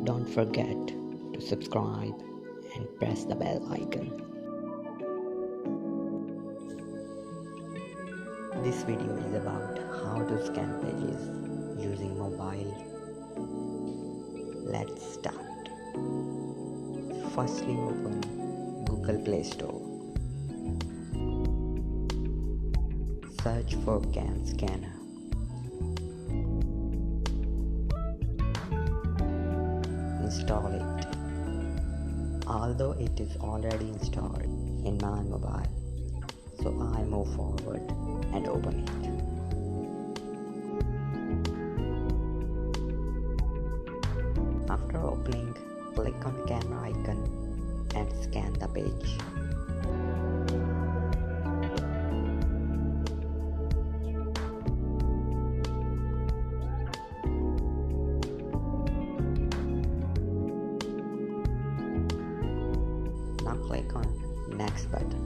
Don't forget to subscribe and press the bell icon. This video is about how to scan pages using mobile. Let's start. Firstly, open Google Play Store. Search for CamScanner. Install it. Although it is already installed in my mobile, so I move forward and open it. After opening, click on camera icon and scan the page. Now click on next button.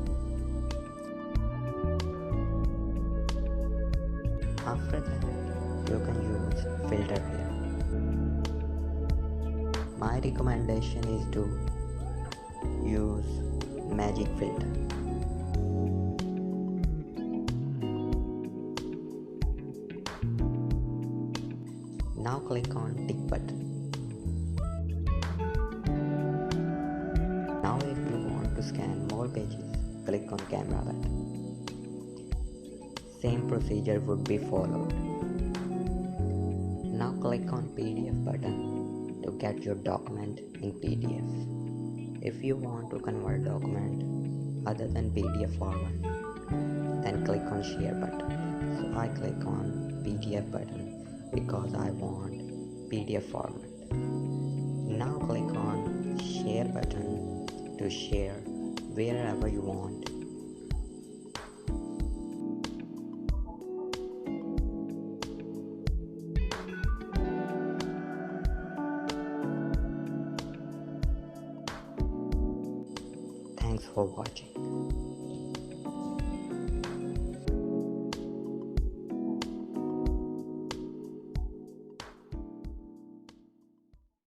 After that, you can use filter here. My recommendation is to use magic filter. Now click on tick button. Now if you want to scan more pages, click on camera button. Same procedure would be followed. Now click on PDF button to get your document in PDF. If you want to convert document other than PDF format, then click on share button. So I click on PDF button because I want PDF format. Now click on share button to share wherever you want. Thanks for watching.